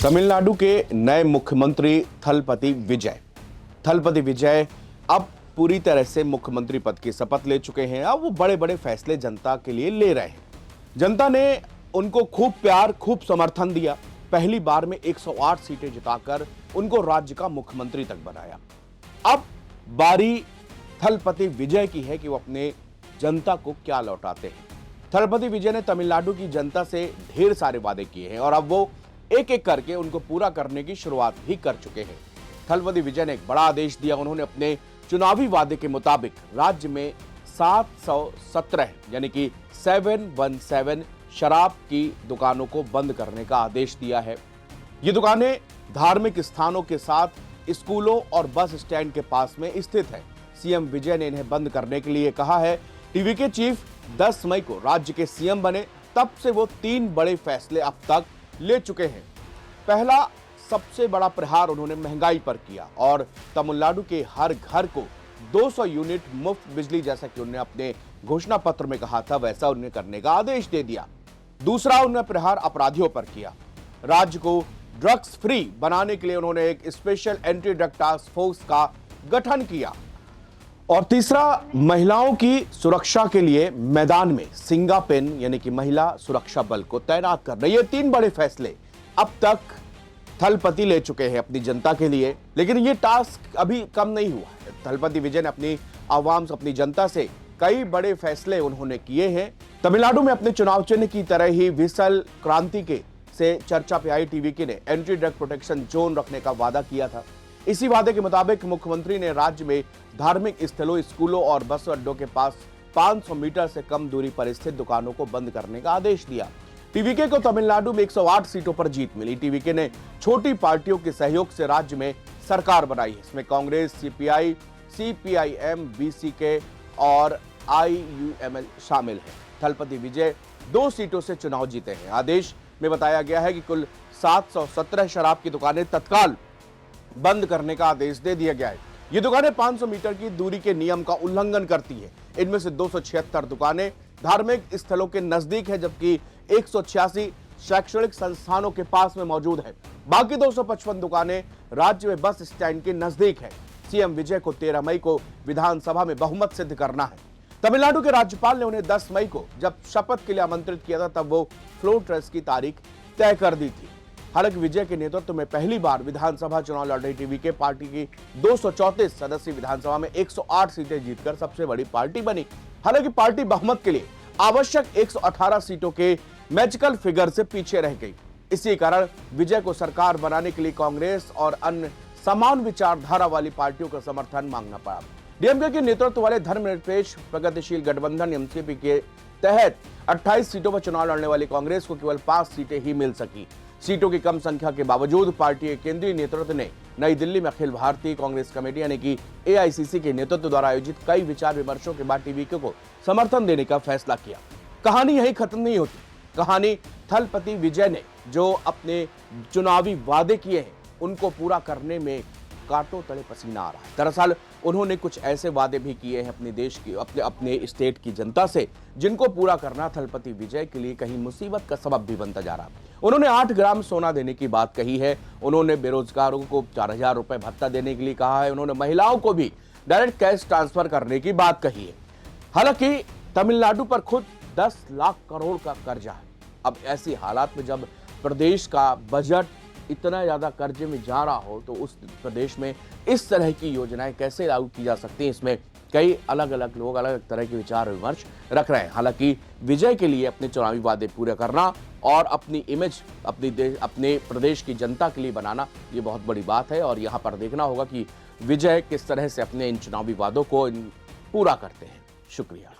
तमिलनाडु के नए मुख्यमंत्री थलपति विजय अब पूरी तरह से मुख्यमंत्री पद की शपथ ले चुके हैं। अब वो बड़े बड़े फैसले जनता के लिए ले रहे हैं। जनता ने उनको खूब प्यार, खूब समर्थन दिया। पहली बार में 108 सीटें जिताकर उनको राज्य का मुख्यमंत्री तक बनाया। अब बारी थलपति विजय की है कि वो अपने जनता को क्या लौटाते हैं। थलपति विजय ने तमिलनाडु की जनता से ढेर सारे वादे किए हैं और अब वो एक एक करके उनको पूरा करने की शुरुआत भी कर चुके हैं। थलपति विजय ने एक बड़ा आदेश दिया। उन्होंने अपने चुनावी वादे के मुताबिक राज्य में 717 यानी कि 717 शराब की दुकानों को बंद करने का आदेश दिया है। ये दुकानें धार्मिक स्थानों के साथ स्कूलों और बस स्टैंड के पास में स्थित है। सीएम विजय ने इन्हें बंद करने के लिए कहा है। टीवी के चीफ 10 मई को राज्य के सीएम बने, तब से वो 3 बड़े फैसले अब तक ले चुके हैं। पहला सबसे बड़ा प्रहार उन्होंने महंगाई पर किया और तमिलनाडु के हर घर को 200 यूनिट मुफ्त बिजली, जैसा कि उन्होंने अपने घोषणा पत्र में कहा था, वैसा उन्हें करने का आदेश दे दिया। दूसरा उन्होंने प्रहार अपराधियों पर किया। राज्य को ड्रग्स फ्री बनाने के लिए उन्होंने एक special anti drug task force का गठन किया। और तीसरा, महिलाओं की सुरक्षा के लिए मैदान में सिंगापेन यानी कि महिला सुरक्षा बल को तैनात करना। ये 3 बड़े फैसले अब तक थलपति ले चुके हैं अपनी जनता के लिए। लेकिन ये टास्क अभी कम नहीं हुआ है। थलपति विजय ने अपनी आवाम से, अपनी जनता से कई बड़े फैसले उन्होंने किए हैं। तमिलनाडु में अपने चुनाव चिन्ह की तरह ही विसल क्रांति के से चर्चा पे आई टीवीके ने एंटी ड्रग प्रोटेक्शन जोन रखने का वादा किया था। इसी वादे के मुताबिक मुख्यमंत्री ने राज्य में धार्मिक स्थलों, स्कूलों और बस अड्डों के पास 500 मीटर से कम दूरी पर स्थित दुकानों को बंद करने का आदेश दिया। टीवीके को तमिलनाडु में 108 सीटों पर जीत मिली। टीवीके ने छोटी पार्टियों के सहयोग से राज्य में सरकार बनाई है। इसमें कांग्रेस, सीपीआई, सीपीआईएम, बीसीके और आईयूएमएल शामिल है। थलपति विजय 2 सीटों से चुनाव जीते हैं। आदेश में बताया गया है कि कुल 717 शराब की दुकानें तत्काल बंद करने का आदेश दे दिया गया है। ये दुकानें 500 मीटर की दूरी के नियम का उल्लंघन करती है। इनमें से 276 दुकानें धार्मिक स्थलों के नजदीक है, जबकि 186 शैक्षणिक संस्थानों के पास में मौजूद है। बाकी 255 दुकानें राज्य में बस स्टैंड के नजदीक है। सीएम विजय को 13 मई को विधानसभा में बहुमत सिद्ध करना है। तमिलनाडु के राज्यपाल ने उन्हें 10 मई को जब शपथ के लिए आमंत्रित किया था, तब वो फ्लोर टेस्ट की तारीख तय कर दी थी। हालांकि विजय के नेतृत्व में पहली बार विधानसभा चुनाव लड़ रही टीवीके पार्टी की 234 सदस्यीय विधानसभा में 108 सीटें जीतकर सबसे बड़ी पार्टी बनी। हालांकि पार्टी बहुमत के लिए आवश्यक 118 सीटों के मैजिकल फिगर से पीछे रह गई। इसी कारण विजय को सरकार बनाने के लिए कांग्रेस और अन्य समान विचारधारा वाली पार्टियों का समर्थन मांगना पड़ा। डीएमके के नेतृत्व वाले धर्मनिरपेक्ष प्रगतिशील गठबंधन एमसीपी के तहत 28 सीटों पर चुनाव लड़ने वाली कांग्रेस को केवल 5 सीटें ही मिल सकी। सीटों की कम संख्या के बावजूद पार्टी के केंद्रीय नेतृत्व ने नई दिल्ली में अखिल भारतीय कांग्रेस कमेटी यानी कि एआईसीसी के नेतृत्व द्वारा आयोजित कई विचार विमर्शों के बाद टीवीके को समर्थन देने का फैसला किया। कहानी यही खत्म नहीं होती। कहानी थलपति विजय ने जो अपने चुनावी वादे किए हैं उनको पूरा करने में कांटों तले पसीना आ रहा है। दरअसल उन्होंने कुछ ऐसे वादे भी किए हैं अपने देश की, अपने स्टेट की जनता से, जिनको पूरा करना थलपति विजय के लिए कहीं मुसीबत का सबब भी बनता जा रहा है। उन्होंने 8 ग्राम सोना देने की बात कही है। उन्होंने बेरोजगारों को 4000 रुपए भत्ता देने के लिए कहा है। उन्होंने महिलाओं को भी डायरेक्ट कैश ट्रांसफर करने की बात कही है। हालांकि तमिलनाडु पर खुद 10 लाख करोड़ का कर्जा है। अब ऐसी हालात में जब प्रदेश का बजट इतना ज्यादा कर्जे में जा रहा हो, तो उस प्रदेश में इस तरह की योजनाएं कैसे लागू की जा सकती हैं, इसमें कई अलग अलग लोग अलग अलग तरह के विचार विमर्श रख रहे हैं। हालांकि विजय के लिए अपने चुनावी वादे पूरे करना और अपनी इमेज अपने प्रदेश की जनता के लिए बनाना, ये बहुत बड़ी बात है। और यहाँ पर देखना होगा कि विजय किस तरह से अपने इन चुनावी वादों को पूरा करते हैं। शुक्रिया।